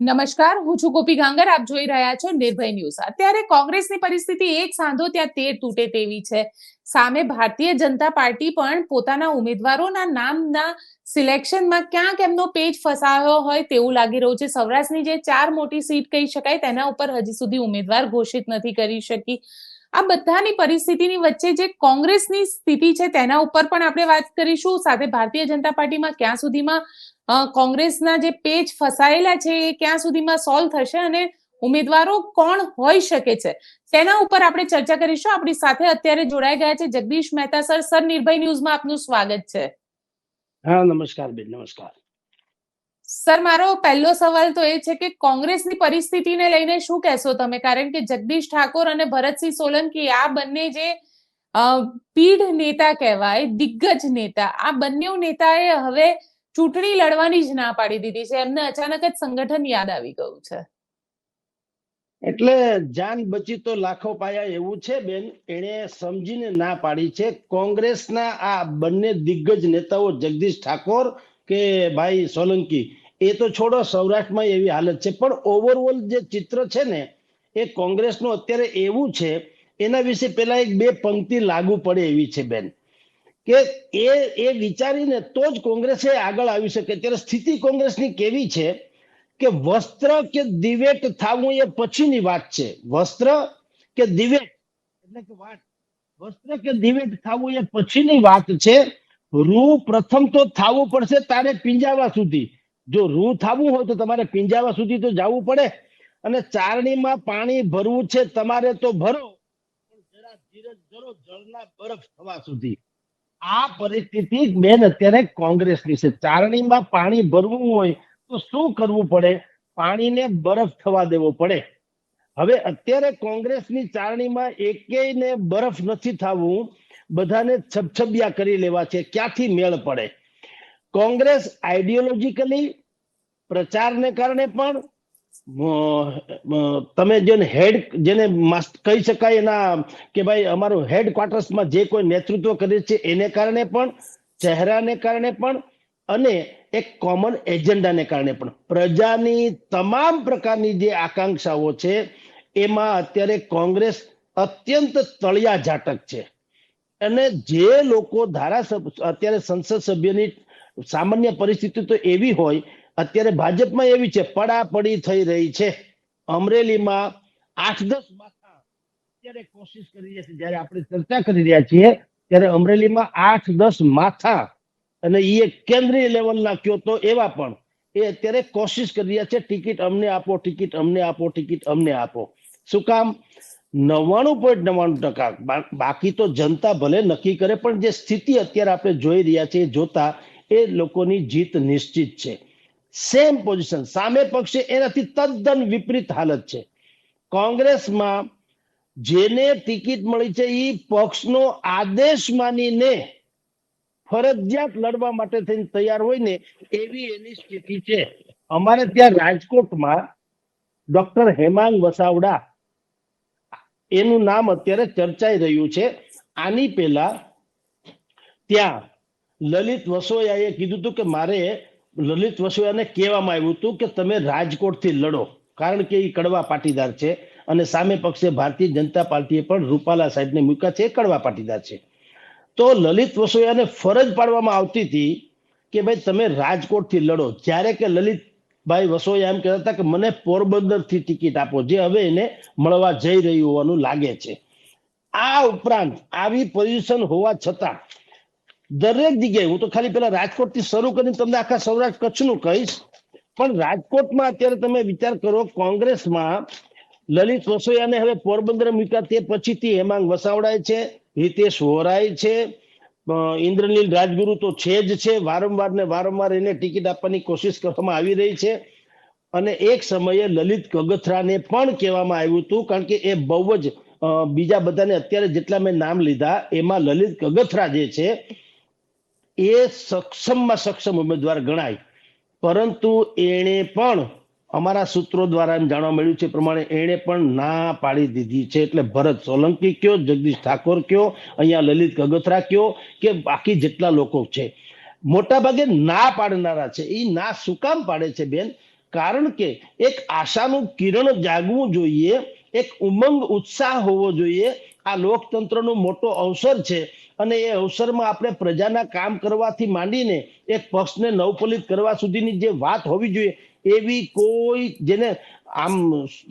નમસ્કાર, હું છું ગોપી ગાંગર. આપ જોઈ રહ્યા છો નિર્ભય ન્યૂઝ. અત્યારે કોંગ્રેસની પરિસ્થિતિ એક સાંધો ત્યાં તેર તૂટે તેવી છે. સામે ભારતીય જનતા પાર્ટી પણ પોતાના ઉમેદવારોના નામના સિલેક્શનમાં ક્યાંક એમનો પેજ ફસાયો હોય તેવું લાગી રહ્યું છે. સૌરાષ્ટ્રની જે 4 મોટી સીટ કહી શકાય તેના ઉપર હજી સુધી ઉમેદવાર ઘોષિત નથી કરી શકી. આ બધાની પરિસ્થિતિની વચ્ચે જે કોંગ્રેસની સ્થિતિ છે તેના ઉપર પણ આપણે વાત કરીશું. સાથે ભારતીય જનતા પાર્ટીમાં ક્યાં સુધીમાં કોંગ્રેસના જે પેજ ફસાયેલા છે એ ક્યાં સુધીમાં સોલ્વ થશે અને ઉમેદવારો કોણ હોઈ શકે છે તેના ઉપર આપણે ચર્ચા કરીશું. આપણી સાથે અત્યારે જોડાઈ ગયા છે જગદીશ મહેતા સર. સર, નિર્ભય ન્યૂઝમાં આપનું સ્વાગત છે. હા, નમસ્કાર બેન. નમસ્કાર સર. મારો પહેલો સવાલ તો એ છે કે કોંગ્રેસની પરિસ્થિતિને લઈને શું કહેશો તમે? કારણ કે જગદીશ ઠાકોર અને ભરતસિંહ સોલંકી આ બંને જે પીઢ નેતા કહેવાય, દિગ્ગજ નેતા, આ બંને નેતાએ હવે ચૂંટણી લડવાની જ ના પાડી દીધી છે. એમને અચાનક જ સંગઠન યાદ આવી ગયું છે. એટલે જાન બચી તો લાખો પાયા એવું છે બેન. એને સમજીને ના પાડી છે. કોંગ્રેસના આ બંને દિગ્ગજ નેતાઓ જગદીશ ઠાકોર કે ભાઈ સોલંકી, એ તો છોડો, સૌરાષ્ટ્રમાં એવી હાલત છે. પણ ઓવરઓલ જે ચિત્ર છે ને એ કોંગ્રેસનું અત્યારે એવું છે, એના વિશે પેલા એક બે પંક્તિ લાગુ પડે એવી છે બેન, કે એ વિચારીને તો જ કોંગ્રેસે આગળ આવી શકે. ત્યારે સ્થિતિ કોંગ્રેસની કેવી છે કે વસ્ત્ર કે દિવેટ થવું એ પછીની વાત છે. વસ્ત્ર કે દિવેટ એટલે કે વાત, વસ્ત્ર કે દિવેટ થવું એ પછીની વાત છે. રૂ પ્રથમ તો થવું પડશે તારે પિંજાવા સુધી. જો રૂ થવું હોય તો તમારે પિંજાવા સુધી તો જવું પડે. અને ચારણીમાં પાણી ભરવું છે તમારે તો ભરો, પણ જરા ધીરજ ધરો જળના બરફ થવા સુધી. આ પરિસ્થિતિ બેન અત્યારે કોંગ્રેસની છે. ચારણીમાં પાણી ભરવું હોય તો શું કરવું પડે? પાણીને બરફ થવા દેવો પડે. હવે અત્યારે કોંગ્રેસની ચારણીમાં એકેયને બરફ નથી થવું, બધાને છબછબિયા કરી લેવા છે. ક્યાંથી મેળ પડે? કોંગ્રેસ આઈડિયોલોજીકલી પ્રચારને કારણે પણ, તમે જેને હેડ, જેને કહી શકાય એના કે ભાઈ અમારું હેડક્વાર્ટર્સમાં જે કોઈ નેતૃત્વ કરે છે એને કારણે પણ, ચહેરાને કારણે પણ, અને એક કોમન એજન્ડાને કારણે પણ, પ્રજાની તમામ પ્રકારની જે આકાંક્ષાઓ છે એમાં અત્યારે કોંગ્રેસ અત્યંત તળિયા ઝાટક છે. અને જે લોકો ધારાસભ્ય, અત્યારે સંસદ સભ્યની સામાન્ય પરિસ્થિતિ તો એવી હોય, અત્યારે ભાજપમાં એવી છે, પડાપડી થઈ રહી છે. અમરેલીમાં 8-10 માથા અત્યારે કોશિશ કરી રહ્યા છે. જયારે આપણે ચર્ચા કરી રહ્યા છીએ ત્યારે અમરેલીમાં 8-10 માથા, અને એ કેન્દ્રીય લેવલના કયો તો એવા પણ, એ અત્યારે કોશિશ કરી રહ્યા છે ટિકિટ અમને આપો, ટિકિટ અમને આપો, ટિકિટ અમને આપો. શું કામ? 99.99%, બાકી તો જનતા ભલે નક્કી કરે, પણ જે સ્થિતિ અત્યારે આપણે જોઈ રહ્યા છીએ જોતા એ લોકોની જીત નિશ્ચિત છે. સેમ પોઝિશન સામે પક્ષે એનાથી તદ્દન વિપરીત હાલત છે. કોંગ્રેસમાં જેને ટિકિટ મળી છે એ પક્ષનો આદેશ માનીને ફરજિયાત લડવા માટે થઈને તૈયાર હોય ને એવી એની સ્થિતિ છે. અમારે ત્યાં રાજકોટમાં ડોક્ટર હેમાંગ વસાવડા, એનું નામ અત્યારે ચર્ચાઈ રહ્યું છે. આની પહેલા ત્યાં લલિત વસોયાએ કીધું હતું કે મારે, લલિત વસોયાને કહેવામાં આવ્યું હતું કે તમે રાજકોટથી લડો, કારણ કે એ કડવા પાટીદાર છે. અને સામે પક્ષે ભારતીય જનતા પાર્ટીએ પણ રૂપાલા સાહેબને મૂક્યા છે, કડવા પાટીદાર છે. તો લલિત વસોયાને ફરજ પાડવામાં આવતી હતી કે ભાઈ તમે રાજકોટથી લડો, જ્યારે કે લલિતભાઈ વસોયા એમ કહેતા હતા કે મને પોરબંદરથી ટિકિટ આપો, જે હવે એને મળવા જઈ રહ્યું હોવાનું લાગે છે. આ ઉપરાંત આવી પોઝિશન હોવા છતાં દરેક જગ્યાએ, હું તો ખાલી પેલા રાજકોટથી શરૂ કરીને તમને આખા સૌરાષ્ટ્ર કચ્છનું કહીશ, પણ રાજકોટમાં અત્યારે તમે વિચાર કરો, કોંગ્રેસમાં લલિત વસોયાને હવે પોરબંદર મૂક્યા, તે પછીથી હેમાંગ વસાવડાય છે, હિતેશ વોરાય છે, ઇન્દ્રનીલ રાજગુરુ તો છે જ છે. વારંવાર ને વારંવાર એને ટિકિટ આપવાની કોશિશ કરવામાં આવી રહી છે. અને એક સમયે લલિત કગથરાને પણ કહેવામાં આવ્યું હતું, કારણ કે એ બહુ જ, બીજા બધાને અત્યારે જેટલા મેં નામ લીધા એમાં લલિત કગથરા જે છે એ સક્ષમમાં સક્ષમ ઉમેદવાર ગણાય. પરંતુ એણે પણ, અમારા સૂત્રો દ્વારા જાણવા મળ્યું છે પ્રમાણે, એણે પણ ના પાડી દીધી છે. એટલે ભરત સોલંકી કયો, જગદીશ ઠાકોર કયો, અહીંયા લલિત કગથરા કયો, કે બાકી જેટલા લોકો છે મોટા ભાગે ના પાડનારા છે. એ ના શું કામ પાડે છે બેન? કારણ કે એક આશાનું કિરણ જાગવું જોઈએ, એક ઉમંગ ઉત્સાહ હોવો જોઈએ. આ લોકતંત્રનો મોટો અવસર છે અને એ અવસરમાં આપણે પ્રજાના કામ કરવાથી માંડીને એક પક્ષને નવપલિત કરવા સુધીની જે વાત હોવી જોઈએ એવી કોઈ જેને આમ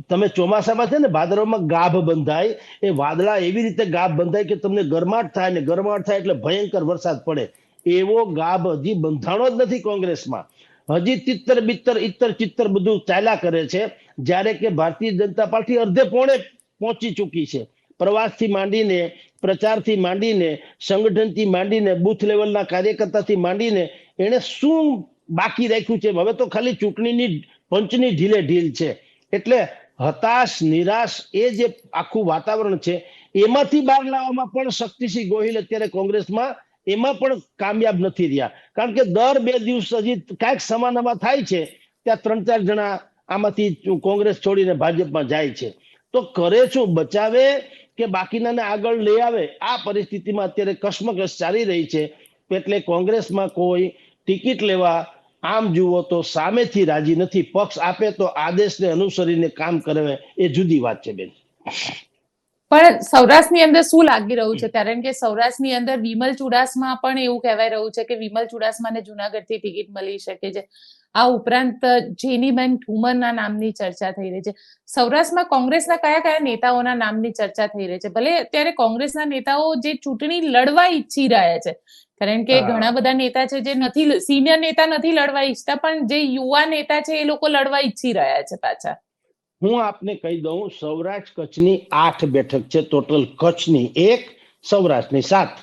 તમે ચોમાસામાં છે ને ભાદરવામાં ગાભ બંધાય, એ વાદળા એવી રીતે ગાભ બંધાય કે તમને ગરમાટ થાય ને ગરમાટ થાય એટલે ભયંકર વરસાદ પડે, એવો ગાભ હજી બંધાણો જ નથી કોંગ્રેસમાં. હજી તિત્તર બિત્તર ઇત્તર ચિત્તર બધું ચાલ્યા કરે છે, જ્યારે કે ભારતીય જનતા પાર્ટી અડધે પોણે પહોંચી ચૂકી છે. પ્રવાસથી માંડીને, પ્રચારથી માંડીને, સંગઠનથી માંડીને, બુથ લેવલના કાર્યકર્તાથી માંડીને એને શું બાકી રાખ્યું છે? હવે તો ખાલી ચૂંટણીની પંચની ઢીલે ઢીલ છે. એટલે હતાશ નિરાશ એ જે આખું વાતાવરણ છે એમાંથી બહાર લાવવામાં પણ શક્તિસિંહ ગોહિલ અત્યારે કોંગ્રેસમાં એમાં પણ કામયાબ નથી રહ્યા. કારણ કે દર 2 દિવસ હજી કાંઈક સમાનામાં થાય છે ત્યાં 3-4 જણા આમાંથી કોંગ્રેસ છોડીને ભાજપમાં જાય છે. તો કરે શું, બચાવે કે બાકીનાને આગળ લઈ આવે? આ પરિસ્થિતિમાં અત્યારે કશમકશ ચાલી રહી છે. એટલે કોંગ્રેસમાં કોઈ ટિકિટ લેવા આમ જુઓ તો સામેથી રાજી નથી. પક્ષ આપે તો આદેશને અનુસરીને કામ કરે એ જુદી વાત છે બેન. પણ સૌરાષ્ટ્રની અંદર શું લાગી રહ્યું છે? કારણ કે સૌરાષ્ટ્રની અંદર વિમલ ચુડાસમા પણ એવું કહેવાય રહ્યું છે કે વિમલ ચુડાસમાને જુનાગઢથી ટિકિટ મળી શકે છે. આ ઉપરાંત જેનીબેન ઠુમરના નામની ચર્ચા થઈ રહી છે. સૌરાષ્ટ્રમાં કોંગ્રેસના કયા કયા નેતાઓના નામની ચર્ચા થઈ રહી છે? ભલે અત્યારે કોંગ્રેસના નેતાઓ જે ચૂંટણી લડવા ઈચ્છી રહ્યા છે, કારણ કે ઘણા બધા નેતા છે જે નથી, સિનિયર નેતા નથી લડવા ઈચ્છતા, પણ જે યુવા નેતા છે એ લોકો લડવા ઈચ્છી રહ્યા છે પાછા. હું આપને કહી દઉં, સૌરાષ્ટ્ર કચ્છની 8 બેઠક છે ટોટલ. કચ્છની 1, સૌરાષ્ટ્રની 7.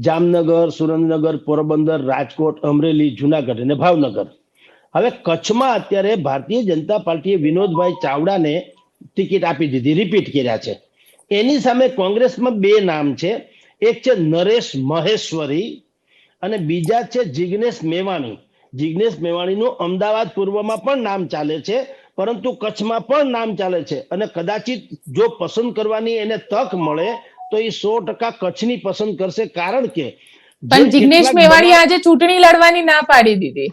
જામનગર, સુરેન્દ્રનગર, પોરબંદર, રાજકોટ, અમરેલી, જુનાગઢ અને ભાવનગર. હવે કચ્છમાં અત્યારે ભારતીય જનતા પાર્ટીએ વિનોદભાઈ ચાવડાને ટિકિટ આપી દીધી, રિપીટ કર્યા છે. એની સામે કોંગ્રેસમાં 2 નામ છે. એક છે નરેશ મહેશ્વરી અને બીજા છે જિગ્નેશ મેવાણી. જિગ્નેશ મેવાણીનું અમદાવાદ પૂર્વમાં પણ નામ ચાલે છે, પરંતુ કચ્છમાં પણ નામ ચાલે છે. અને કદાચિત જો પસંદ કરવાની એને તક મળે તો એ 100% કચ્છની પસંદ કરશે. કારણ કે પણ જિગ્નેશ મેવાણીએ આજે ચૂંટણી લડવાની ના પાડી દીધી.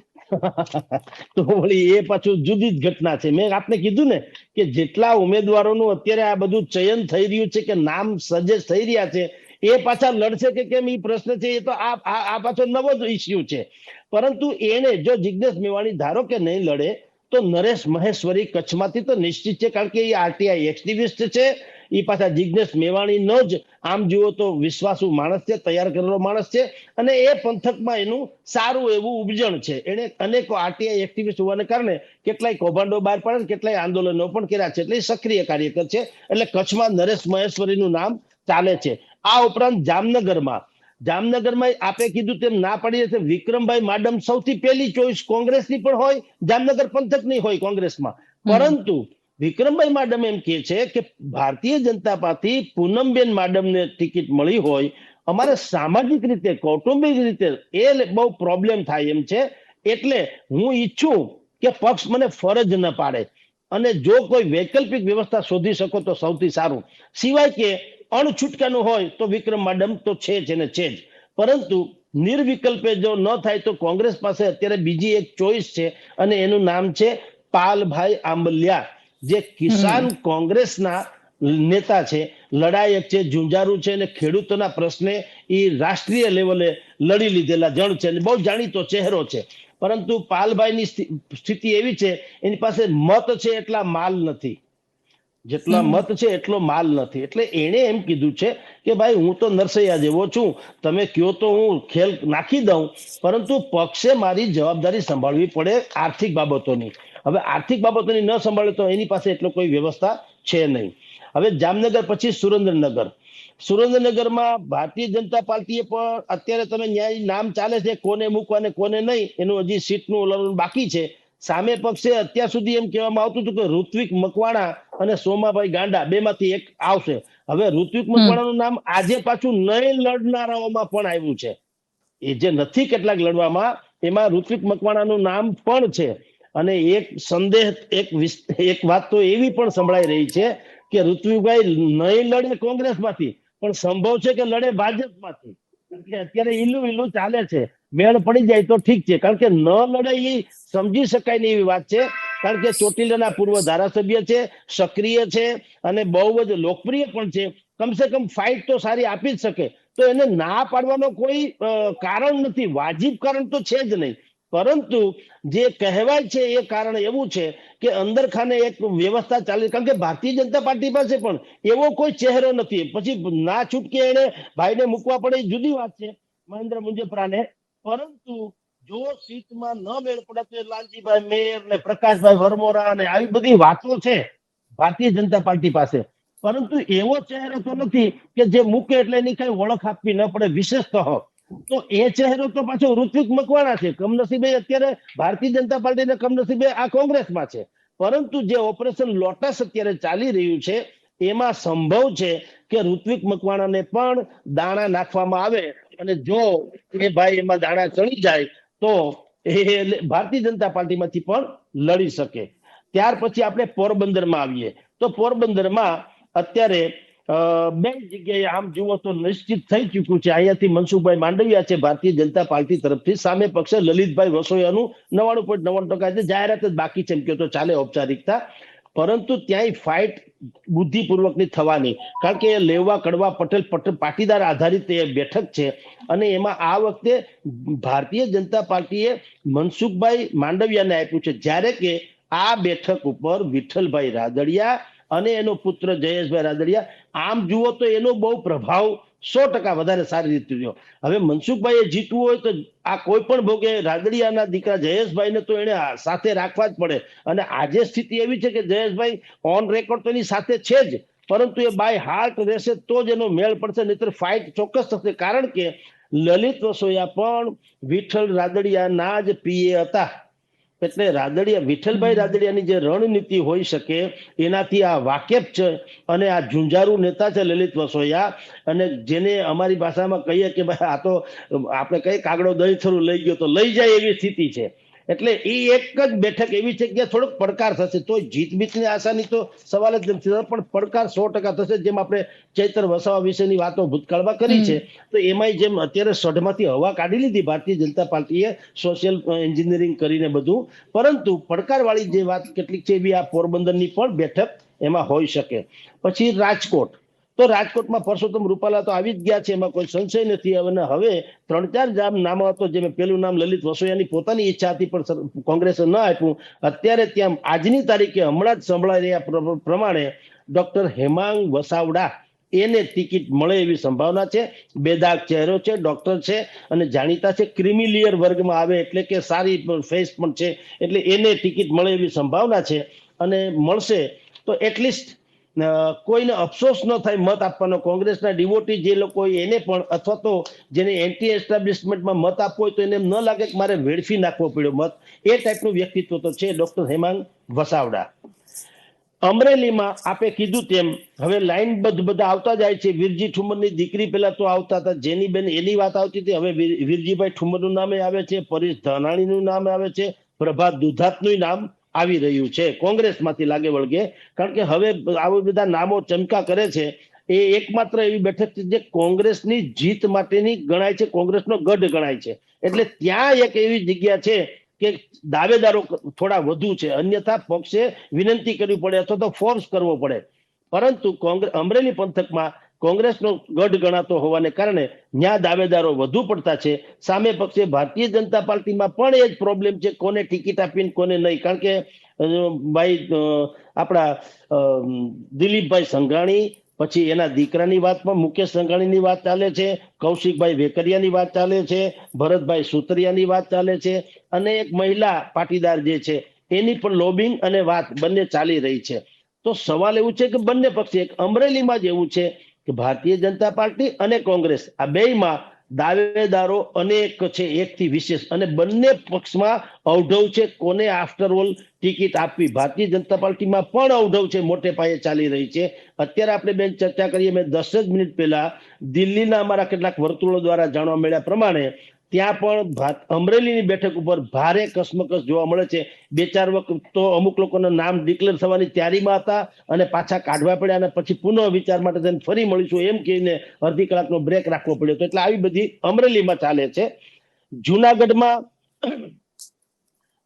તો વળી એ પાછું જુદી જ ઘટના છે. મેં આપને કીધું ને કે જેટલા ઉમેદવારોનું અત્યારે આ બધું ચયન થઈ રહ્યું છે કે નામ સજેસ્ટ થઈ રહ્યા છે, એ પાછા લડશે કે કેમ એ પ્રશ્ન છે. એ તો આ પાછો નવો જ ઇસ્યુ છે. પરંતુ એને જો જિગ્નેશ મેવાણી ધારો કે નહીં લડે તો નરેશ મહેશ્વરી કચ્છમાંથી તો નિશ્ચિત છે. કારણ કે એ આરટીઆઈ એક્ટિવિસ્ટ છે. એ પાછા જિગ્નેશ મેવાણીનો જ આમ જુઓ તો વિશ્વાસુ માણસ છે, તૈયાર કરેલો માણસ છે અને એ પંથકમાં એનું સારું એવું ઉપજણ છે. એને અનેકો આરટીઆઈ એક્ટિવિસ્ટ હોવાને કારણે કેટલાય કૌભાંડો બહાર પાડે, કેટલાય આંદોલનો પણ કર્યા છે. એટલે એ સક્રિય કાર્યકર છે. એટલે કચ્છમાં નરેશ મહેશ્વરીનું નામ ચાલે છે. આ ઉપરાંત જામનગરમાં આપે કીધું તેમ ના પાડી છે વિક્રમભાઈ માડમ સૌથી પહેલી ચોઈસ કોંગ્રેસની પણ હોય, જામનગર પંથકની હોય કોંગ્રેસમાં. પરંતુ વિક્રમભાઈ માડમ એમ કે છે કે ભારતીય જનતા પાર્ટી પૂનમબેન માડમને ટિકિટ મળી હોય, અમારે સામાજિક રીતે, કૌટુંબિક રીતે એ બહુ પ્રોબ્લેમ થાય એમ છે. એટલે હું ઈચ્છું કે પક્ષ મને ફરજ ન પાડે અને જો કોઈ વૈકલ્પિક વ્યવસ્થા શોધી શકો તો સૌથી સારું. સિવાય કે અણછૂટકાનું હોય તો વિક્રમ માડમ તો છે જ અને છે જ. પરંતુ નિર્વિકલ્પે જો ન થાય તો કોંગ્રેસ પાસે અત્યારે બીજી એક ચોઈસ છે અને એનું નામ છે પાલભાઈ આંબલિયા, જે કિસાન કોંગ્રેસના નેતા છે, લડાયક છે, ઝુંઝારૂ છે અને ખેડૂતોના પ્રશ્ને એ રાષ્ટ્રીય લેવલે લડી લીધેલા જણ છે અને બહુ જાણીતો ચહેરો છે. પરંતુ પાલભાઈની સ્થિતિ એવી છે, એની પાસે મત છે એટલા માલ નથી, જેટલા મત છે એટલો માલ નથી. એટલે એને એમ કીધું છે કે ભાઈ હું તો નરસૈયા જેવો છું, તમે કયો તો હું ખેલ નાખી દઉં, પરંતુ પક્ષે મારી જવાબદારી સંભાળવી પડે આર્થિક બાબતોની. હવે આર્થિક બાબતોની ન સંભાળે તો એની પાસે એટલો કોઈ વ્યવસ્થા છે નહીં. હવે જામનગર પછી સુરેન્દ્રનગરમાં ભારતીય જનતા પાર્ટીએ પણ અત્યારે તમે ન્યાય નામ ચાલે છે, કોને મૂકવા ને કોને નહીં એનું હજી સીટનું ઉલ્લંઘન બાકી છે. સામે પક્ષે અત્યાર સુધી એમ કહેવામાં આવતું હતું કે ઋત્વિક મકવાણા અને સોમાભાઈ ગાંડા 2 માંથી એક આવશે. હવે ઋત્વિક મકવાણાનું નામ આજે પાછું નહીં લડનારાઓમાં પણ આવ્યું છે. એ જે નથી કેટલાક લડવામાં, એમાં ઋત્વિક મકવાણાનું નામ પણ છે. અને એક સંદેહ, એક વાત તો એવી પણ સંભળાઈ રહી છે કે ઋત્વિકભાઈ નહીં લડે કોંગ્રેસમાંથી, પણ સંભવ છે કે લડે ભાજપમાંથી. એટલે અત્યારે ઈલું ચાલે છે. મેળ પડી જાય તો ઠીક છે, કારણ કે ન લડે એ સમજી શકાય નહીં એવી વાત છે. કારણ કે ચોટીલાના પૂર્વ ધારાસભ્ય છે, સક્રિય છે અને બહુ જ લોકપ્રિય પણ છે. કમસે કમ ફાઇટ તો સારી આપી જ શકે, તો એને ના પાડવાનો કોઈ કારણ નથી, વાજિબ કારણ તો છે જ નહીં. પરંતુ જે કહેવાય છે એ કારણ એવું છે કે અંદર ખાને એક વ્યવસ્થા ચાલે, કારણ કે ભારતીય જનતા પાર્ટી પાસે પણ એવો કોઈ ચહેરો નથી. પછી ના છૂટકે એને ભાઈને મૂકવા પડે એ જુદી વાત છે, મહેન્દ્ર મુંજપરાને. પરંતુ જો સીટમાં ન મેળ પડે તો લાલજીભાઈ મેર ને પ્રકાશભાઈ વરમોરા અને આવી બધી વાતો છે ભારતીય જનતા પાર્ટી પાસે. પરંતુ એવો ચહેરો તો નથી કે જે મૂકે એટલે એની કઈ ઓળખ આપવી ન પડે વિશેષતઃ. તો એ ચહેરો તો પાછો ઋત્વિક મકવાણા છે. કમનસીબે અત્યારે ભારતીય જનતા પાર્ટી ને કમનસીબે આ કોંગ્રેસમાં છે. પરંતુ જે ઓપરેશન લોટસ અત્યારે ચાલી રહ્યું છે એમાં સંભવ છે કે ઋત્વિક મકવાણાને પણ દાણા નાખવામાં આવે, અને જો એ ભાઈ એમાં દાણા ચડી જાય તો એ ભારતીય જનતા પાર્ટીમાંથી પણ લડી શકે. ત્યાર પછી આપણે પોરબંદરમાં આવીએ તો પોરબંદરમાં અત્યારે બે જગ્યાએ આમ જુઓ તો નિશ્ચિત થઈ ચૂક્યું છે. અહીંયાથી મનસુખભાઈ માંડવિયા છે ભારતીય જનતા પાર્ટી તરફથી, સામે પક્ષે લલિતભાઈ વસોયાનું 99.99% છે. જાહેરાત જ બાકી છે એમ કે તો ચાલે ઔપચારિકતા. પરંતુ ત્યાંય ફાઇટ બુદ્ધિપૂર્વકની થવાની, કારણ કે લેવા કડવા પટેલ પાટીદાર આધારિત એ બેઠક છે. અને એમાં આ વખતે ભારતીય જનતા પાર્ટીએ મનસુખભાઈ માંડવિયાને આપ્યું છે, જ્યારે કે આ બેઠક ઉપર વિઠ્ઠલભાઈ રાદડિયા અને એનો પુત્ર જયેશભાઈ રાદડિયા, આમ જુઓ તો એનો બહુ પ્રભાવ 100% વધારે સારી રીતે રહ્યો. હવે મનસુખભાઈએ જીતવું હોય તો આ કોઈ પણ ભોગે રાદડિયાના દીકરા જયેશભાઈને તો એને સાથે રાખવા જ પડે. અને આજે સ્થિતિ એવી છે કે જયેશભાઈ ઓન રેકોર્ડ તો એની સાથે છે જ, પરંતુ એ બાય હાર્ટ રહેશે તો જ એનો મેળ પડશે, નહીતર ફાઇટ ચોક્કસ થશે. કારણ કે લલિત વસોયા પણ વિઠ્ઠલ રાદડિયાના જ પીએ હતા. એટલે રાદડિયા, વિઠ્ઠલભાઈ રાદડિયાની જે રણનીતિ હોઈ શકે એનાથી આ વાકેફ છે. અને આ ઝુંઝારુ નેતા છે લલિત વસોયા, અને જેને અમારી ભાષામાં કહીએ કે ભાઈ આ તો આપણે કઈ કાગડો દહીં થરું લઈ ગયો તો લઈ જાય એવી સ્થિતિ છે. એટલે એ એક જ બેઠક એવી છે કે થોડોક પડકાર થશે. તો જીત બીતની આશાની તો સવાલ જ નથી, પણ પડકાર 100% થશે. જેમ આપણે ચૈતર વસાવા વિશેની વાતો ભૂતકાળમાં કરી છે, તો એમાંય જેમ અત્યારે સઢમાંથી હવા કાઢી લીધી ભારતીય જનતા પાર્ટીએ સોશિયલ એન્જિનિયરિંગ કરીને બધું, પરંતુ પડકારવાળી જે વાત કેટલીક છે એવી આ પોરબંદરની પણ બેઠક એમાં હોઈ શકે. પછી રાજકોટ, તો રાજકોટમાં પરસોત્તમ રૂપાલા તો આવી જ ગયા છે, એમાં કોઈ સંશય નથી. અને હવે 3-4 નામો હતો, જે પેલું નામ લલિત વસોયાની પોતાની ઈચ્છા હતી પણ કોંગ્રેસે ન આપ્યું. અત્યારે ત્યાં આજની તારીખે હમણાં જ સંભળાઈ રહ્યા પ્રમાણે ડોક્ટર હેમાંગ વસાવડા એને ટિકિટ મળે એવી સંભાવના છે. બેદાગ ચહેરો છે, ડોક્ટર છે અને જાણીતા છે, ક્રિમિલિયર વર્ગમાં આવે એટલે કે સારી ફેસ પણ છે, એટલે એને ટિકિટ મળે એવી સંભાવના છે. અને મળશે તો એટલીસ્ટ કોઈને અફસોસ ન થાય મત આપવાનો. કોંગ્રેસના ડિવોટી જે લોકો એને પણ, અથવા તો જેને એન્ટી એસ્ટાબ્લિશમેન્ટમાં મત આપવો હોય તો એને ન લાગે કે મારે વેડફી નાખવો પડ્યો મત, એ ટાઈપનું વ્યક્તિત્વ તો છે ડોક્ટર હેમાંગ વસાવડા. અમરેલીમાં આપે કીધું તેમ હવે લાઈનબદ્ધ બધા આવતા જાય છે. વીરજી ઠુમરની દીકરી પેલા તો આવતા હતા, જેનીબેન, એની વાત આવતી હતી. હવે વીરજીભાઈ ઠુમરનું નામે આવે છે, પરેશ ધાનાણીનું નામ આવે છે, પ્રભાત દુધાતનું નામ આવી રહ્યું છે કોંગ્રેસમાંથી લાગે વળગે. કારણ કે હવે આવા બધા નામો ચમકા કરે છે. એ એકમાત્ર એવી બેઠક છે જે કોંગ્રેસની જીત માટેની ગણાય છે, કોંગ્રેસનો ગઢ ગણાય છે. એટલે ત્યાં એક એવી જગ્યા છે કે દાવેદારો થોડા વધુ છે, અન્યથા પક્ષે વિનંતી કરવી પડે અથવા તો ફોર્સ કરવો પડે. પરંતુ અમરેલી પંથકમાં કોંગ્રેસનો ગઢ ગણાતો હોવાને કારણે ત્યાં દાવેદારો વધુ પડતા છે. સામે પક્ષે ભારતીય જનતા પાર્ટીમાં પણ એ જ પ્રોબ્લેમ છે, કોને ટિકિટ આપીને કોને નહીં. કારણ કે ભાઈ આપણા દિલીપભાઈ સંઘાણી, પછી એના દીકરાની વાત પણ મુકેશ સંઘાણીની વાત ચાલે છે, કૌશિકભાઈ વેકરિયાની વાત ચાલે છે, ભરતભાઈ સુતરિયાની વાત ચાલે છે, અને એક મહિલા પાટીદાર જે છે એની પણ લોબિંગ અને વાત બંને ચાલી રહી છે. તો સવાલ એવું છે કે બંને પક્ષે, એક અમરેલીમાં જ એવું છે કે ભારતીય જનતા પાર્ટી અને કોંગ્રેસ આ બેયમાં દાવેદારો અનેક છે, એકથી વિશેષ, અને બંને પક્ષમાં અવઢવ છે કોને આફ્ટર ઓલ ટિકિટ આપવી. ભારતીય જનતા પાર્ટીમાં પણ અવઢવ છે, મોટે પાયે ચાલી રહી છે. અત્યારે આપણે બેન ચર્ચા કરીએ, મેં 10 જ મિનિટ પહેલા દિલ્હીના અમારા કેટલાક વર્તુળો દ્વારા જાણવા મળ્યા પ્રમાણે ત્યાં પણ અમરેલીની બેઠક ઉપર ભારે કસમકસ જોવા મળે છે. 2-4 વખત તો અમુક લોકોના નામ ડિક્લેર થવાની તૈયારીમાં હતા અને પાછા કાઢવા પડ્યા, અને પછી પુનઃ વિચાર માટે થઈને ફરી મળીશું એમ કહીને અડધી કલાકનો બ્રેક રાખવો પડ્યો. તો એટલે આવી બધી અમરેલીમાં ચાલે છે. જુનાગઢમાં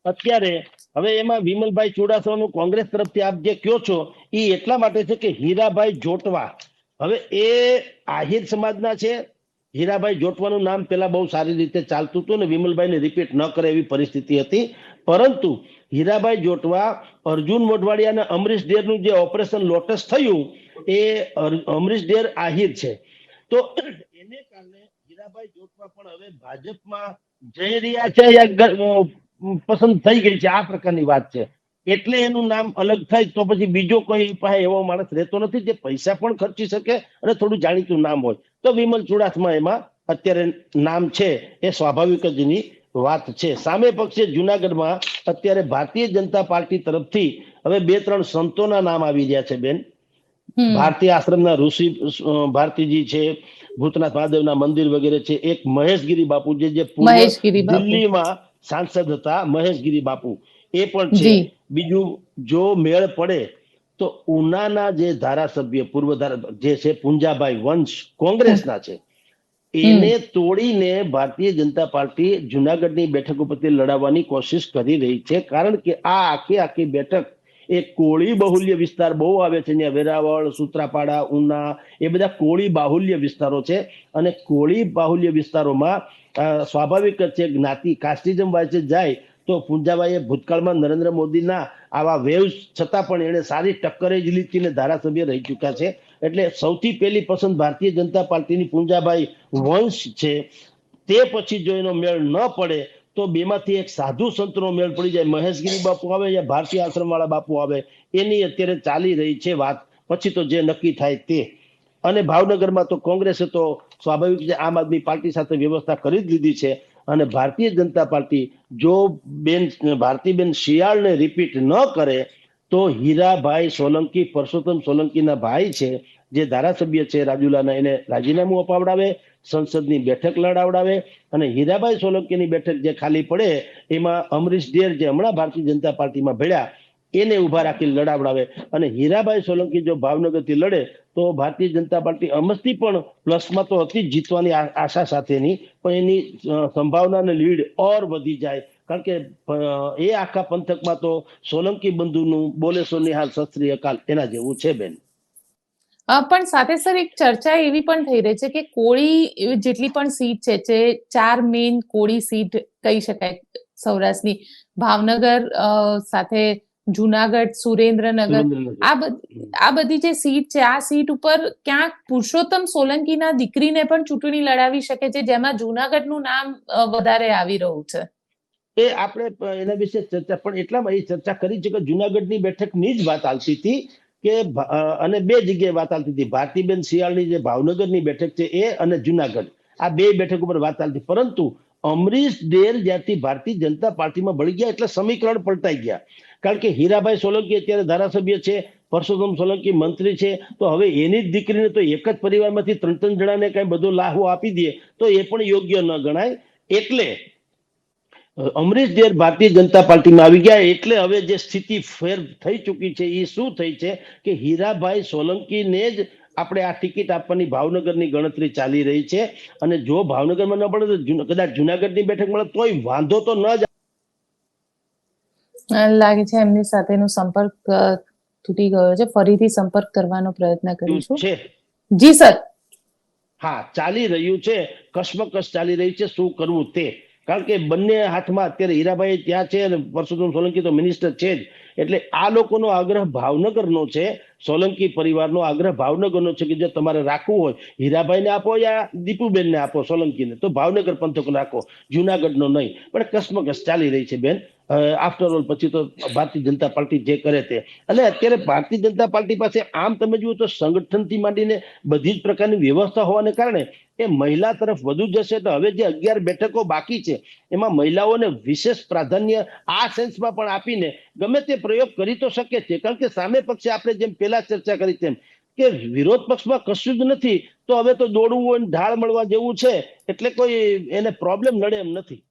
અત્યારે હવે એમાં વિમલભાઈ ચુડાસમાનું કોંગ્રેસ તરફથી આપ જે કયો છો એ એટલા માટે છે કે હીરાભાઈ જોટવા, હવે એ આહિર સમાજના છે. હીરાભાઈ જોટવાનું નામ પેલા બહુ સારી રીતે ચાલતું હતું ને વિમલભાઈને રિપીટ ન કરે એવી પરિસ્થિતિ હતી, પરંતુ હીરાભાઈ જોટવા, અર્જુન મોઢવાડિયા અને અમરીશ ડેરનું જે ઓપરેશન લોટસ થયું એ અમરીશ ડેર આહિર છે. તો એને કારણે હીરાભાઈ જોટવા પણ હવે ભાજપમાં જઈ રહ્યા છે યા પસંદ થઈ ગઈ છે, આ પ્રકારની વાત છે. એટલે એનું નામ અલગ થાય તો પછી બીજો કોઈ પાસે એવો માણસ રહેતો નથી જે પૈસા પણ ખર્ચી શકે અને થોડું જાણીતું નામ હોય. તો વિમલ ચુડાસમા એમાં અત્યારે નામ છે, એ સ્વાભાવિક જ ની વાત છે. સામે પક્ષે જુનાગઢમાં અત્યારે ભારતીય જનતા પાર્ટી તરફથી હવે 2-3 સંતોના નામ આવી રહ્યા છે બેન. ભારતીય આશ્રમના ઋષિ ભારતીજી છે, ભૂતનાથ મહાદેવના મંદિર વગેરે છે. એક મહેશગીરી બાપુ જે દિલ્હીમાં સાંસદ હતા, મહેશગીરી બાપુ એ પણ છે. બીજું જો મેળ પડે તો ઉનાના જે ધારાસભ્ય પૂર્વ જે છે પુંજાભાઈ વંશ કોંગ્રેસના છે, એને તોડીને ભારતીય જનતા પાર્ટી જુનાગઢની બેઠક ઉપરથી લડાવવાની કોશિશ કરી રહી છે. કારણ કે આ આખી બેઠક એ કોળી બાહુલ્ય વિસ્તાર બહુ આવે છે. ત્યાં વેરાવળ, સૂત્રાપાડા, ઉના એ બધા કોળી બાહુલ્ય વિસ્તારો છે. અને કોળી બાહુલ્ય વિસ્તારોમાં સ્વાભાવિક જ છે જ્ઞાતિ કાસ્ટિઝમ વાઇઝ જાય તો પુંજાભાઈએ ભૂતકાળમાં નરેન્દ્ર મોદીના આવા વેવ્સ છતાં પણ એને સારી ટક્કરે જ લીધીને ધારાસભ્ય રહી ચૂક્યા છે. એટલે સૌથી પહેલી પસંદ ભારતીય જનતા પાર્ટીની પુંજાભાઈ વંશ છે. તે પછી જો એનો મેળ ન પડે તો બેમાંથી એક સાધુ સંતનો મેળ પડી જાય, મહેશગીરી બાપુ આવે યા ભારતીય આશ્રમ વાળા બાપુ આવે, એની અત્યારે ચાલી રહી છે વાત. પછી તો જે નક્કી થાય તે. અને ભાવનગરમાં તો કોંગ્રેસે તો સ્વાભાવિક છે આમ આદમી પાર્ટી સાથે વ્યવસ્થા કરી જ લીધી છે. અને ભારતીય જનતા પાર્ટી જો ભારતીબેન શિયાળને રિપીટ ન કરે તો હીરાભાઈ સોલંકી, પરસોત્તમ સોલંકીના ભાઈ છે, જે ધારાસભ્ય છે રાજુલાના, એને રાજીનામું અપાવડાવે, સંસદની બેઠક લડાવડાવે અને હીરાભાઈ સોલંકીની બેઠક જે ખાલી પડે એમાં અમરીશ ડેર જે હમણાં ભારતીય જનતા પાર્ટીમાં ભેળ્યા એને ઉભા રાખી લડાવડાવે. અને હીરાભાઈ સોલંકી જો ભાવનગરથી લડે તો ભારતીય જનતા પાર્ટી અમસ્તી પણ પ્લસમાં તો હતી જીતવાની આશા સાથેની, પણ એની સંભાવના અને લીડ ઓર વધી જાય. કારણ કે એ આખા પંથકમાં તો સોલંકી બંધુનું બોલે સો નિહાલ સત શ્રી અકાલ એના જેવું છે બેન. પણ સાથે સર એક ચર્ચા એવી પણ થઈ રહી છે કે કોળી જેટલી પણ સીટ છે, જે 4 મેઇન કોળી સીટ કહી શકાય સૌરાષ્ટ્રની, ભાવનગર સાથે જુનાગઢ, સુરેન્દ્રનગર, આ બધી જે સીટ છે, આ સીટ ઉપર ક્યાંક પુરુષોત્તમ સોલંકીના દીકરીને પણ ચૂંટણી લડાવી શકે છે, જેમાં જુનાગઢનું નામ વધારે આવી રહ્યું છે. એ આપણે એના વિશે ચર્ચા પણ એટલામાં એ ચર્ચા કરી છે કે જુનાગઢની બેઠકની જ વાત આવતી હતી કે અને 2 જગ્યાએ વાત આવતી હતી. ભારતીબેન શિયાળની જે ભાવનગરની બેઠક છે એ અને જુનાગઢ, આ 2 બેઠક ઉપર વાત ચાલતી. પરંતુ અમરીશ ડેર જ્યાંથી ભારતીય જનતા પાર્ટીમાં ભળી ગયા એટલે સમીકરણ પલટાઈ ગયા. કારણ કે હીરાભાઈ સોલંકી અત્યારે ધારાસભ્ય છે, પરસોત્તમ સોલંકી મંત્રી છે, તો હવે એની જ દીકરીને તો એક જ પરિવારમાંથી 3 જણાને કઈ બધો લાહો આપી દે તો એ પણ યોગ્ય ન ગણાય. એટલે અમરીશ ડેર ભારતીય જનતા પાર્ટીમાં આવી ગયા. એટલે હવે જે સ્થિતિ ફેર થઈ ચૂકી છે એ શું થઈ છે કે હીરાભાઈ સોલંકીને જ આપણે આ ટિકિટ આપવાની ભાવનગરની ગણતરી ચાલી રહી છે. અને જો ભાવનગરમાં ન પડે તો કદાચ જુનાગઢની બેઠક મળે તોય વાંધો તો ન જ લાગે છે. એમની સાથેનો સંપર્ક તૂટી ગયો છે, ફરીથી સંપર્ક કરવાનો પ્રયત્ન કરીશું. જી સર. હા, ચાલી રહ્યું છે, કશ્મકશ ચાલી રહી છે શું કરવું તે. કારણ કે બંને હાથમાં અત્યારે હીરાભાઈ ત્યાં છે અને પરસોત્તમ સોલંકી તો મિનિસ્ટર છે જ. એટલે આ લોકોનો આગ્રહ ભાવનગરનો છે, સોલંકી પરિવારનો આગ્રહ ભાવનગરનો છે કે જો તમારે રાખવું હોય હીરાભાઈને આપો યા દીપુબેનને આપો સોલંકીને, તો ભાવનગર પંથક રાખો, જુનાગઢનો નહીં. પણ કશ્મકશ ચાલી રહી છે બેન. આફ્ટર ઓલ પછી તો ભારતીય જનતા પાર્ટી જે કરે તે. અને અત્યારે ભારતીય જનતા પાર્ટી પાસે આમ તમે જુઓ તો સંગઠનથી માંડીને બધી જ પ્રકારની વ્યવસ્થા હોવાને કારણે એ મહિલા તરફ વધુ જશે. તો હવે જે 11 બેઠકો બાકી છે એમાં મહિલાઓને વિશેષ પ્રાધાન્ય આ સેન્સમાં પણ આપીને ગમે તે પ્રયોગ કરી તો શકે છે. કારણ કે સામે પક્ષે આપણે જેમ પહેલા ચર્ચા કરી તેમ કે વિરોધ પક્ષમાં કશું જ નથી, તો હવે તો દોડવું હોય ઢાળ મળવા જેવું છે, એટલે કોઈ એને પ્રોબ્લેમ નડે એમ નથી.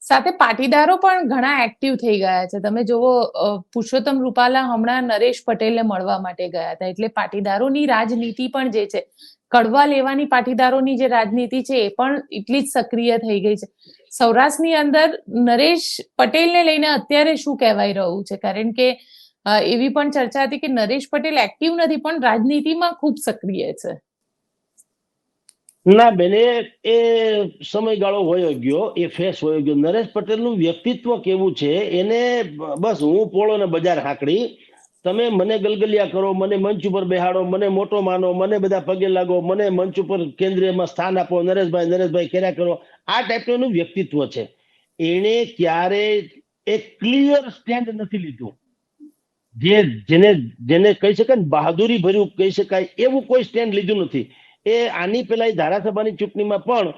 સાથે પાટીદારો પણ ઘણા એક્ટિવ થઈ ગયા છે. તમે જોવો, પુરુષોત્તમ રૂપાલા હમણાં નરેશ પટેલને મળવા માટે ગયા હતા. એટલે પાટીદારોની રાજનીતિ પણ જે છે કડવા લેવાની પાટીદારોની જે રાજનીતિ છે એ પણ એટલી જ સક્રિય થઈ ગઈ છે. સૌરાષ્ટ્રની અંદર નરેશ પટેલને લઈને અત્યારે શું કહેવાય રહ્યું છે? કારણ કે એવી પણ ચર્ચા હતી કે નરેશ પટેલ એક્ટિવ નથી પણ રાજનીતિમાં ખૂબ સક્રિય છે. ના બેન, એ સમયગાળો વયો ગયો, એ ફેસ વયો ગયો. નરેશ પટેલનું વ્યક્તિત્વ કેવું છે, એને બસ હું પોળો ને બજાર હાંકડી, તમે મને ગલગલિયા કરો, મને મંચ ઉપર બેહાડો, મને મોટો માનો, મને બધા પગે લાગો, મને મંચ ઉપર કેન્દ્રીયમાં સ્થાન આપો, નરેશભાઈ કર્યા કરો, આ ટાઈપનું એનું વ્યક્તિત્વ છે. એને ક્યારે એક ક્લિયર સ્ટેન્ડ નથી લીધું, જેને જેને કહી શકાય ને બહાદુરી ભર્યું કહી શકાય એવું કોઈ સ્ટેન્ડ લીધું નથી. એ આની પેલા ધારાસભાની ચૂંટણીમાં પણ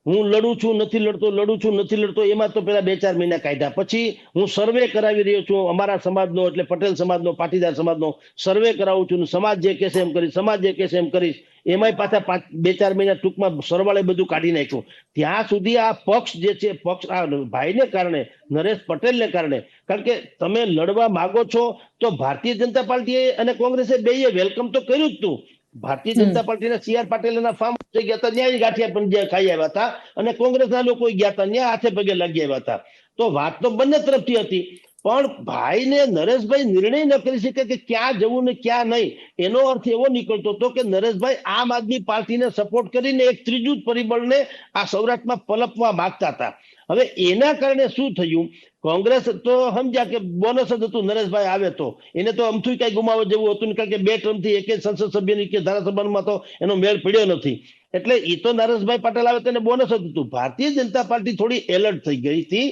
હું લડું છું નથી લડતો, લડું છું નથી લડતો, એમાં તો પેલા 2-4 મહિના કાઢ્યા. પછી હું સર્વે કરાવી રહ્યો છું, અમારા સમાજનો એટલે પટેલ સમાજનો, પાટીદાર સમાજનો સર્વે કરાવું છું, સમાજ જે કહેશે એમ કરીશ, સમાજ જે કહેશે એમ કરીશ. એમાંય પાછા 2-4 મહિના ટૂંકમાં સરવાળે બધું કાઢી નાખ્યું. ત્યાં સુધી આ પક્ષ જે છે, પક્ષ આ ભાઈને કારણે, નરેશ પટેલને કારણે, કારણ કે તમે લડવા માંગો છો તો ભારતીય જનતા પાર્ટીએ અને કોંગ્રેસે બેય વેલકમ તો કર્યું જ હતું. ભારતીય જનતા પાર્ટીના CR પાટીલના ફાર્મ ગયા હતા, ન્યાય ગાંઠિયા પણ ખાઈ આવ્યા હતા, અને કોંગ્રેસના લોકો ગયા હતા, ન્યા હાથે પગે લાગી આવ્યા હતા. તો વાત તો બંને તરફથી હતી. પણ ભાઈને નરેશભાઈ નિર્ણય ન કરી શકે કે ક્યાં જવું ને ક્યાં નહીં. એનો અર્થ એવો નીકળતો હતો કે નરેશભાઈ આમ આદમી પાર્ટીને સપોર્ટ કરીને એક ત્રીજું જ પરિબળને આ સૌરાષ્ટ્રમાં પલપવા માંગતા હતા. હવે એના કારણે શું થયું, કોંગ્રેસ તો સમજ્યા કે બોનસ જ હતું, નરેશભાઈ આવે તો એને તો અમથું કઈ ગુમાવવા જેવું હતું, કારણ કે 2 ટર્મથી એક જ સંસદ સભ્યની કે ધારાસભામાં તો એનો મેળ પડ્યો નથી. એટલે એ તો નરેશભાઈ પટેલ આવે તો એને બોનસ જ હતું. ભારતીય જનતા પાર્ટી થોડી એલર્ટ થઈ ગઈ હતી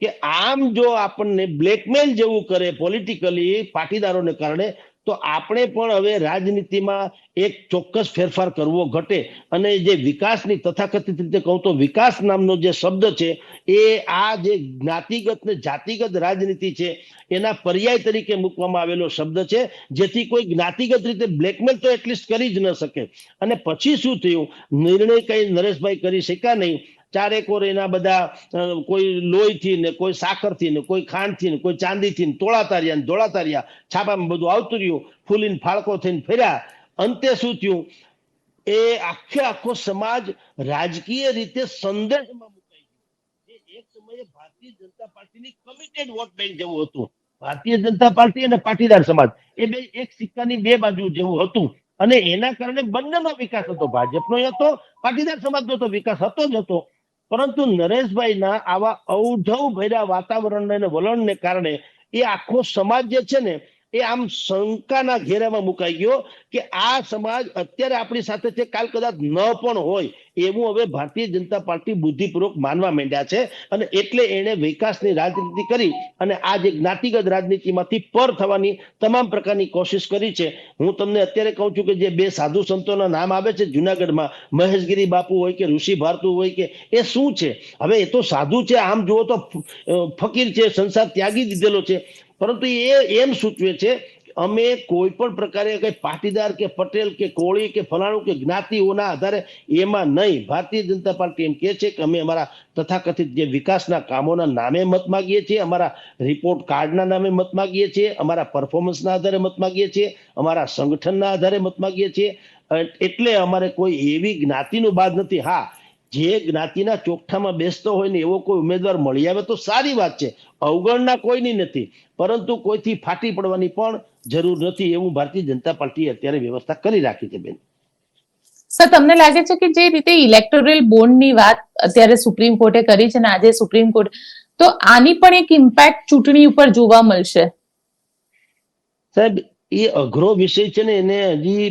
કે આમ જો આપણને બ્લેકમેલ જેવું કરે પોલિટિકલી પાટીદારોને કારણે, તો આપણે પણ હવે રાજનીતિમાં એક ચોક્કસ ફેરફાર કરવો ઘટે. અને જે વિકાસની તથાકથિત રીતે કહું તો વિકાસ નામનો જે શબ્દ છે, એ આ જે જ્ઞાતિગત ને જાતિગત રાજનીતિ છે એના પર્યાય તરીકે મૂકવામાં આવેલો શબ્દ છે, જેથી કોઈ જ્ઞાતિગત રીતે બ્લેકમેલ તો એટલીસ્ટ કરી જ ન શકે. અને પછી શું થયું, નિર્ણય કઈ નરેશભાઈ કરી શક્યા નહીં. ચારેકોર એના બધા કોઈ લોહીથી ને કોઈ સાકરથી ને કોઈ ખાંડથી ને કોઈ ચાંદીથી ને તોળા તાર્યા ને ધોળા તાર્યા, છાપામાં બધું આવતું રહ્યું, ફૂલીને ફાળકો થઈને ફર્યા. અંતે શું થયું, એ આખો સમાજ રાજકીય રીતે સંદેશમાં મુકાઈ ગયો. એ એક સમયે ભારતીય જનતા પાર્ટીની કમિટેડ વોટ બેંક જેવું હતું. ભારતીય જનતા પાર્ટી અને પાટીદાર સમાજ એ બે એક સિક્કાની 2 બાજુ જેવું હતું. અને એના કારણે બંનેનો વિકાસ હતો, ભાજપનો હતો, પાટીદાર સમાજનો તો વિકાસ હતો જ હતો. પરંતુ નરેશભાઈના આવા અવઢવ ભર્યા વાતાવરણ અને વલણને કારણે એ આખો સમાજ જે છે ને, એ આમ શંકાના ઘેરામાં મુકાઈ ગયો કે આ સમાજ અત્યારે આપણી સાથે છે, કાલ કદાચ ન પણ હોય એવું હવે ભારતીય જનતા પાર્ટી બુદ્ધિપૂર્વક માનવા માંડ્યા છે. અને એટલે એને વિકાસની રાજનીતિ કરી અને આ જે જ્ઞાતિગત રાજનીતિમાંથી પર થવાની તમામ પ્રકારની કોશિશ કરી છે. હું તમને અત્યારે કહું છું કે જે 2 સાધુ સંતોના નામ આવે છે જુનાગઢમાં, મહેશગીરી બાપુ હોય કે ઋષિ ભારતુ હોય કે, એ શું છે? હવે એ તો સાધુ છે, આમ જુઓ તો ફકીર છે, સંસાર ત્યાગી દીધેલો છે, પરંતુ એ એમ સૂચવે છે અમે કોઈ પણ પ્રકારે કઈ પાટીદાર કે પટેલ કે કોળી કે ફલાણું કે જ્ઞાતિઓના આધારે એમાં નહીં. ભારતીય જનતા પાર્ટી એમ કહે છે કે અમે અમારા તથાકથિત જે વિકાસના કામોના નામે મત માગીએ છીએ, અમારા રિપોર્ટ કાર્ડના નામે મત માગીએ છીએ, અમારા પરફોર્મન્સના આધારે મત માગીએ છીએ, અમારા સંગઠનના આધારે મત માગીએ છીએ. એટલે અમારે કોઈ એવી જ્ઞાતિનું બાદ નથી. હા, જે જ્ઞાતિના ચોકઠામાં બેસતો હોય ને એવો કોઈ ઉમેદવાર મળી આવે તો સારી વાત છે, અવગણના કોઈની નથી, પરંતુ કોઈથી ફાટી પડવાની પણ જરૂર નથી. એવું ભારતીય જનતા પાર્ટી અત્યારે વ્યવસ્થા કરી રાખી છે બેન. સર, તમને લાગે છે કે જે રીતે ઇલેક્ટોરલ બોન્ડની વાત અત્યારે સુપ્રીમ કોર્ટે કરી છે ને આજે સુપ્રીમ કોર્ટ, તો આની પણ એક ઇમ્પેક્ટ ચૂંટણી ઉપર જોવા મળશે? સાહેબ, એ અઘરો વિષય છે ને, એને હજી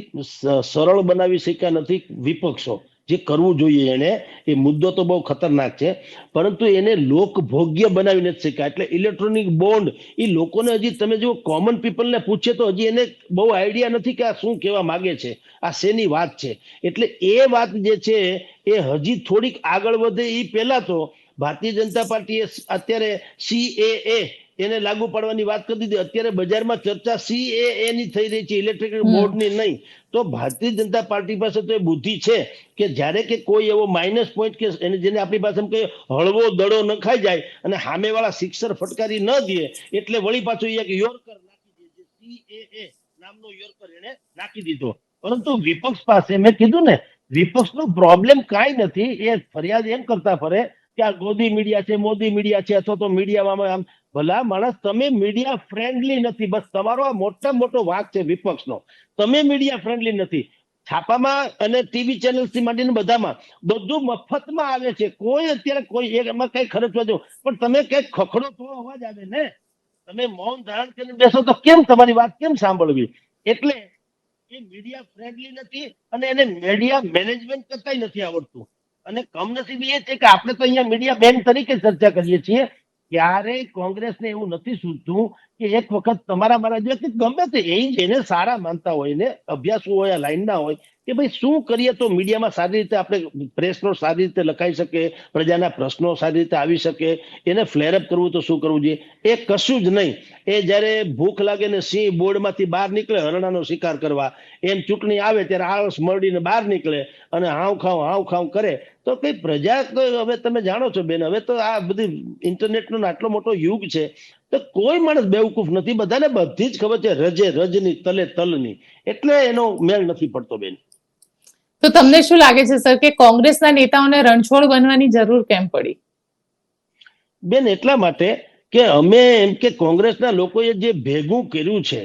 સરળ બનાવી શક્યા નથી વિપક્ષો. જે કરવું જોઈએ એને, એ મુદ્દો તો બહુ ખતરનાક છે, પરંતુ એને લોકભોગ્ય બનાવી નથી શક્યા. એટલે ઇલેક્ટ્રોનિક બોન્ડ એ લોકોને હજી, તમે જો કોમન પીપલને પૂછે તો હજી એને બહુ આઈડિયા નથી કે આ શું કહેવા માંગે છે, આ શેની વાત છે. એટલે એ વાત જે છે એ હજી થોડીક આગળ વધે એ પહેલા તો ભારતીય જનતા પાર્ટીએ અત્યારે CAA એને લાગુ પાડવાની વાત કરી દીધી. અત્યારે બજારમાં ચર્ચા CAA ની થઈ રહી છે, ઇલેક્ટ્રિક બોર્ડની નહીં. તો ભારતીય જનતા પાર્ટી પાસે તો એ બુદ્ધિ છે કે જ્યારે કે કોઈ એવો માઇનસ પોઈન્ટ કે એને જેને આપણી પાસે એમ કહીએ હળવો દડો નખાઈ જાય અને સામેવાળા સિક્સર ફટકારી ન દે, એટલે વળી પાછું એક યોર્કર નાખી દે, CAA નામનો યોર્કર એને નાખી દીધો. પરંતુ વિપક્ષ પાસે મેં કીધું ને વિપક્ષનો પ્રોબ્લેમ કાંઈ નથી. એ ફરિયાદ એમ કરતા ફરે કે આ ગોદી મીડિયા છે, મોદી મીડિયા છે, અથવા તો મીડિયામાં આમ. ભલા માણસ, તમે મીડિયા ફ્રેન્ડલી નથી. બસ તમારો આ મોટામાં મોટો વાંક છે વિપક્ષનો. તમે મીડિયા ફ્રેન્ડલી નથી. છાપામાં અને ટીવી ચેનલ્સ થી માંડીને બધામાં બધું મફતમાં આવે છે. કોઈ અત્યારે કોઈ એમાં કઈ ખર્ચવા જો, પણ તમે કઈક ખખડો તો અવાજ આવે ને. તમે મૌન ધારણ કરીને બેસો તો કેમ તમારી વાત કેમ સાંભળવી? એટલે એ મીડિયા ફ્રેન્ડલી નથી, અને એને મીડિયા મેનેજમેન્ટ કરતા નથી આવડતું. અને કમનસીબી એ છે કે આપણે તો અહીંયા મીડિયા બેન તરીકે ચર્ચા કરીએ છીએ. ક્યારેય કોંગ્રેસને એવું નથી સૂચતું કે એક વખત તમારા મારા જે કે ગમે તે એ જેને સારા માનતા હોય ને, અભ્યાસુ હોય, લાઈનના હોય, કે ભાઈ શું કરીએ તો મીડિયામાં સારી રીતે આપણે પ્રેસનો સારી રીતે લખાઈ શકે, પ્રજાના પ્રશ્નો સારી રીતે આવી શકે, એને ફ્લેરઅપ કરવું તો શું કરવું જોઈએ? એ કશું જ નહીં. એ જ્યારે ભૂખ લાગે ને સિંહ બોર્ડમાંથી બહાર નીકળે હરણાનો શિકાર કરવા, એમ ચૂંટણી આવે ત્યારે આળસ મરડીને બહાર નીકળે અને હાવ ખાવ કરે. તો કઈ પ્રજા તો હવે તમે જાણો છો બેન, હવે તો આ બધી ઇન્ટરનેટનો આટલો મોટો યુગ છે, તો કોઈ માણસ બેવકૂફ નથી. બધાને બધી જ ખબર છે, રજે રજની તલે તલની. એટલે એનો મેળ નથી પડતો બેન. તો તમને શું લાગે છે સર કે કોંગ્રેસના નેતાઓને રણછોડ બનવાની જરૂર કેમ પડી? બેન એટલા માટે કે અમે એમ કે કોંગ્રેસના લોકોએ જે ભેગું કર્યું છે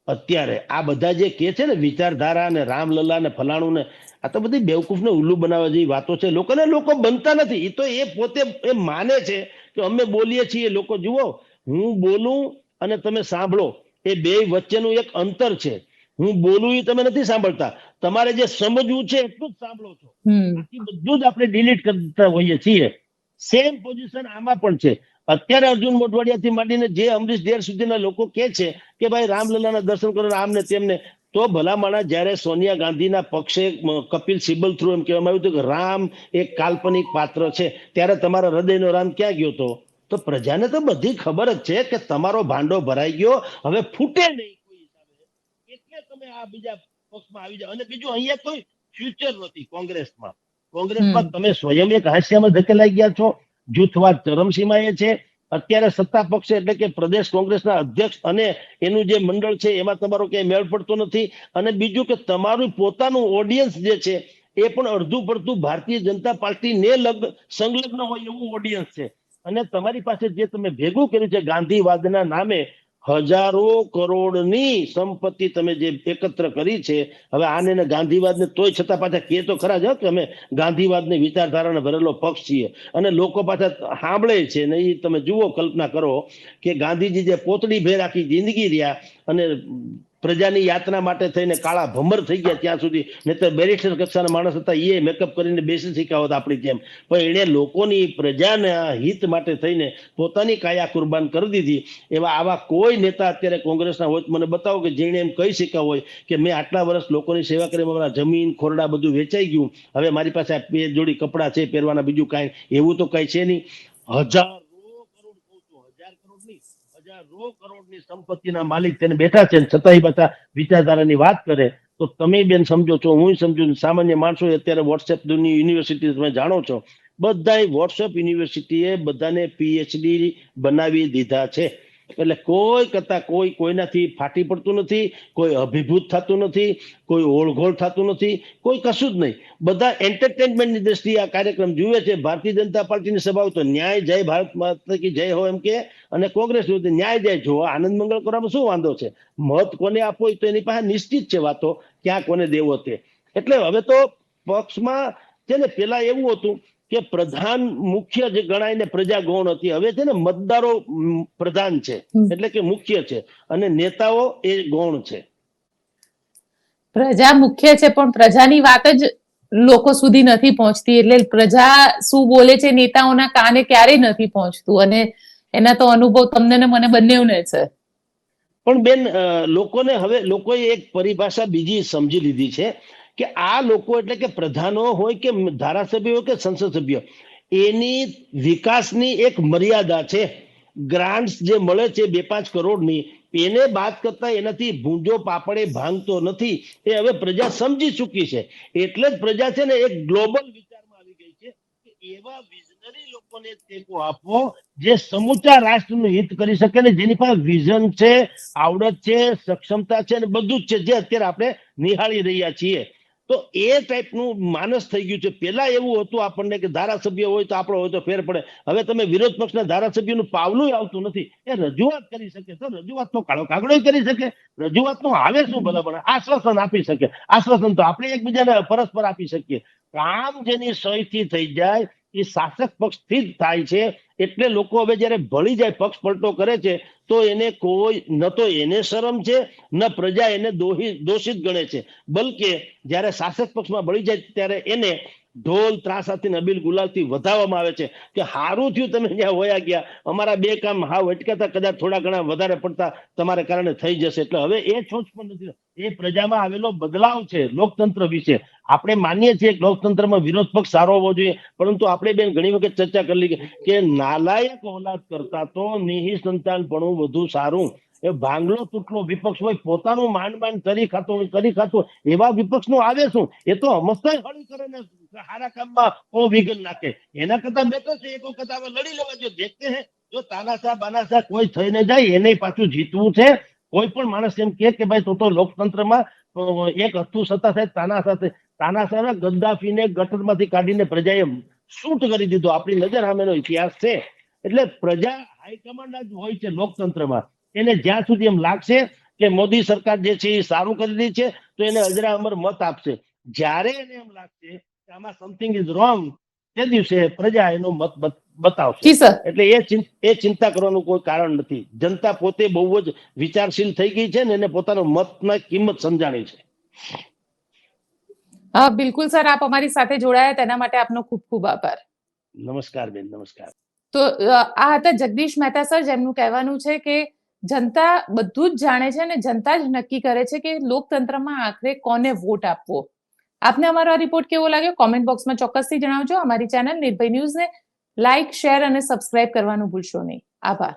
અત્યારે, આ બધા જે કે છે ને વિચારધારા ને રામલલા ને ફલાણું ને, આ તો બધી બેવકૂફને ઉલ્લુ બનાવવા જેવી વાતો છે. લોકોને લોકો બનતા નથી. એ તો એ પોતે એ માને છે કે અમે બોલીએ છીએ. લોકો જુઓ, હું બોલું અને તમે સાંભળો, એ બે વચ્ચેનું એક અંતર છે. હું બોલું એ તમે નથી સાંભળતા, તમારે જે સમજવું છે એટલું જ સાંભળો છો. બાકી બધું જ આપણે ડિલીટ કરતા હોઈએ છીએ. સેમ પોઝિશન આમાં પણ છે. અત્યારે અર્જુન મોઢવાડિયાથી માંડીને જે અમરીશ ડેર સુધીના લોકો કે છે કે ભાઈ રામલલાના દર્શન કરો, આમને તેમને, તો ભલામણા જ્યારે સોનિયા ગાંધીના પક્ષે કપિલ સિબ્બલ થ્રુ એમ કહેવામાં આવ્યું હતું કે રામ એક કાલ્પનિક પાત્ર છે, ત્યારે તમારા હૃદયનો રામ ક્યાં ગયો હતો? તો પ્રજાને તો બધી ખબર જ છે કે તમારો ભાંડો ભરાઈ ગયો, હવે ફૂટે નહીં કોઈ હિસાબે. એટલે તમે આ બીજા પક્ષમાં આવી જાઓ. અને બીજું, અહીંયા કોઈ ફ્યુચર નથી કોંગ્રેસમાં. કોંગ્રેસમાં તમે સ્વયં એક હાસ્યામાં ધકેલાઈ ગયા છો. જૂથવાદ ચરમસીમાએ છે. અત્યારે સત્તા પક્ષ એટલે કે પ્રદેશ કોંગ્રેસના અધ્યક્ષ અને એનું જે મંડળ છે એમાં તમારો ક્યાંય મેળ પડતો નથી. અને બીજું કે તમારું પોતાનું ઓડિયન્સ જે છે એ પણ અડધું પડતું ભારતીય જનતા પાર્ટીને સંલગ્ન હોય એવું ઓડિયન્સ છે. અને તમારી પાસે જે તમે ભેગું કર્યું છે ગાંધીવાદના નામે, હજારો કરોડની સંપત્તિ તમે જે એકત્ર કરી છે. હવે આને ગાંધીવાદને તોય છતાં પાછા કે તો ખરા જ કે અમે ગાંધીવાદની વિચારધારાને ભરેલો પક્ષ છીએ, અને લોકો પાછા સાંભળે છે. ને એ તમે જુઓ, કલ્પના કરો કે ગાંધીજી જે પોતળી ભેર આખી જિંદગી રહ્યા અને પ્રજાની યાતના માટે થઈને કાળા ભમર થઈ ગયા ત્યાં સુધી, ને તો બેરિસ્ટર કક્ષાના માણસ હતા, એ મેકઅપ કરીને બેસી શીખાવત આપણી જેમ, પણ એને લોકોની પ્રજાના હિત માટે થઈને પોતાની કાયા કુરબાન કરી દીધી. એવા આવા કોઈ નેતા અત્યારે કોંગ્રેસના હોય મને બતાવો કે જેણે એમ કહી શીખ્યા હોય કે મેં આટલા વર્ષ લોકોની સેવા કરી, મારા જમીન ખોરડા બધું વેચાઈ ગયું, હવે મારી પાસે આ બે જોડી કપડા છે પહેરવાના, બીજું કાંઈ એવું તો કાંઈ છે નહીં. હજારો કરોડ, કહું છું, 1000 કરોડ નહીં, હજારો કરોડની સંપત્તિના માલિક તેને બેઠા છે, છતાંય પાછા વિચારધારાની વાત કરે. તો તમે બેન સમજો છો, હું સમજુ છું, સામાન્ય માણસો અત્યારે વોટ્સએપ યુનિવર્સિટી તમે જાણો છો, બધાય વોટ્સએપ યુનિવર્સિટીએ બધાને પીએચડી બનાવી દીધા છે. એટલે કોઈ કરતા કોઈ કોઈનાથી ફાટી પડતું નથી, કોઈ અભિભૂત થતું નથી, કોઈ ઓળઘોળ થતું નથી, કોઈ કશું જ નહીં. બધા એન્ટરટેનમેન્ટની દ્રષ્ટિએ આ કાર્યક્રમ જુએ છે. ભારતીય જનતા પાર્ટીની સભાઓ તો ન્યાય જય ભારત માતા કી જય હો એમ કે, અને કોંગ્રેસ ન્યાય જય જોવા આનંદ મંગળ કરવામાં શું વાંધો છે? મત કોને આપવો તો એની પાસે નિશ્ચિત છે વાતો, ક્યાં કોને દેવો તે. એટલે હવે તો પક્ષમાં છે ને, પેલા એવું હતું કે પ્રધાન મુખ્ય જે ગણાય ને પ્રજા ગૌણ હતી, હવે છે ને મતદારો પ્રધાન છે, એટલે કે મુખ્ય છે, અને નેતાઓ એ ગૌણ છે. પ્રજા મુખ્ય છે પણ પ્રજાની વાત જ લોકો સુધી નથી પહોંચતી, એટલે પ્રજા શું બોલે છે નેતાઓના કાને ક્યારેય નથી પહોંચતું, અને એના તો અનુભવ તમને ને મને બંનેને છે. પણ બેન, લોકોને હવે લોકોએ એક પરિભાષા બીજી સમજી લીધી છે કે આ લોકો એટલે કે પ્રધાનો હોય કે ધારાસભ્ય હોય કે સંસદ સભ્ય, એની વિકાસની એક મર્યાદા છે. ગ્રાન્ટ્સ જે મળે છે 2-5 કરોડની, એને બાદ કરતા એનાથી ભૂંજો પાપડે ભાંગતો નથી. એ હવે પ્રજા સમજી ચૂકી છે. એટલે જ પ્રજા છે ને એક ગ્લોબલ વિચારમાં આવી ગઈ છે કે એવા વિઝનરી લોકોને ટેકો આપવો જે સમૂચા રાષ્ટ્રનું હિત કરી શકે ને, જેની પાસે વિઝન છે, આવડત છે, સક્ષમતા છે, અને બધું જ છે, જે અત્યારે આપણે નિહાળી રહ્યા છીએ. તો એ ટાઈપનું માનસ થઈ ગયું છે. પેલા એવું હતું આપણને કે ધારાસભ્ય હોય તો આપણો હોય તો ફેર પડે. હવે તમે વિરોધ પક્ષના ધારાસભ્યનું પાવલું આવતું નથી. એ રજૂઆત કરી શકે તો રજૂઆતનો કાળો કાગડો કરી શકે. રજૂઆતનું આવે શું ભલામણ? આશ્વાસન આપી શકે. આશ્વાસન તો આપણે એકબીજાને પરસ્પર આપી શકીએ. કામ જેની સહીથી થઈ જાય એ શાસક પક્ષથી જ થાય છે. એટલે લોકો હવે જયારે ભળી જાય, પક્ષ પલટો કરે છે, તો એને કોઈ ન તો એને શરમ છે, ન પ્રજા એને દોષિત ગણે છે. બલકે જયારે શાસક પક્ષમાં ભળી જાય ત્યારે એને ઢોલ ત્રાસાથી નબીલ ગુલાલથી વધાવવામાં આવે છે કે હારું થયું તમે ત્યાં વયા ગયા, અમારા બે કામ હાવ અટકાતા કદાચ થોડા ઘણા વધારે પડતા તમારે કારણે થઈ જશે. એટલે હવે એ સોચ પણ નથી. એ પ્રજામાં આવેલો બદલાવ છે લોકતંત્ર વિશે. આપણે માનીએ છીએ કે લોકતંત્રમાં વિરોધ પક્ષ સારો હોવો જોઈએ, પરંતુ આપણે બેન ઘણી વખત ચર્ચા કરી કે નાલાયક ઓલાદ કરતા તો નિઃસંતાનપણું વધુ સારું. એ ભાંગલો તૂટલો વિપક્ષ હોય, પોતાનું માંડ કરી ખાતું એવા વિપક્ષ નું આવે શું? એ તો અમસ્તા હળી કરે ને સારા કામમાં ઓ વિઘન નાખે. એના કરતા બેટર છે એક વખત હવે લડી લેવા. જો દેખતે હે જો તાનાશા બાનાશા કોઈ થઈને જાય એને પાછું જીતવું છે. કોઈ પણ માણસ એમ કે ભાઈ તો લોકતંત્રમાં એક હથું સત્તા થાય તાનાશાના ગદ્દાફીને ગટરમાંથી કાઢીને પ્રજાએ શૂટ કરી દીધો. આપણી નજર સામેનો ઇતિહાસ છે. એટલે પ્રજા હાઈકમાન્ડ જ હોય છે લોકતંત્રમાં. એને જ્યાં સુધી એમ લાગશે કે મોદી સરકાર જે છે એ સારું કરી રહી છે તો એને અજરા અમર મત આપશે. જ્યારે એને એમ લાગશે કે આમાં સમથિંગ ઇઝ રોંગ, તે દિવસે પ્રજા એનો મત બતાવશે. જી સર. એટલે એ ચિંતા કરવાનું કોઈ કારણ નથી. જનતા પોતે બહુ જ વિચારશીલ થઈ ગઈ છે ને એને પોતાનો મતના કિંમત સમજાણી છે. બિલકુલ સર, આપ અમારી સાથે જોડાયા તેના માટે આપનો ખૂબ ખૂબ આભાર. નમસ્કાર બેન, નમસ્કાર. તો આ હતા જગદીશ મહેતા સર, જેમનું કહેવાનું છે કે જનતા બધું જ જાણે છે અને જનતા જ નક્કી કરે છે કે લોકતંત્રમાં આખરે કોને વોટ આપવો. આપને અમારો આ રિપોર્ટ કેવો લાગ્યો કોમેન્ટ બોક્સમાં ચોક્કસથી જણાવજો. અમારી ચેનલ નિર્ભય ન્યૂઝને લાઇક, શેર અને સબસ્ક્રાઇબ કરવાનું ભૂલશો નહીં. આભાર.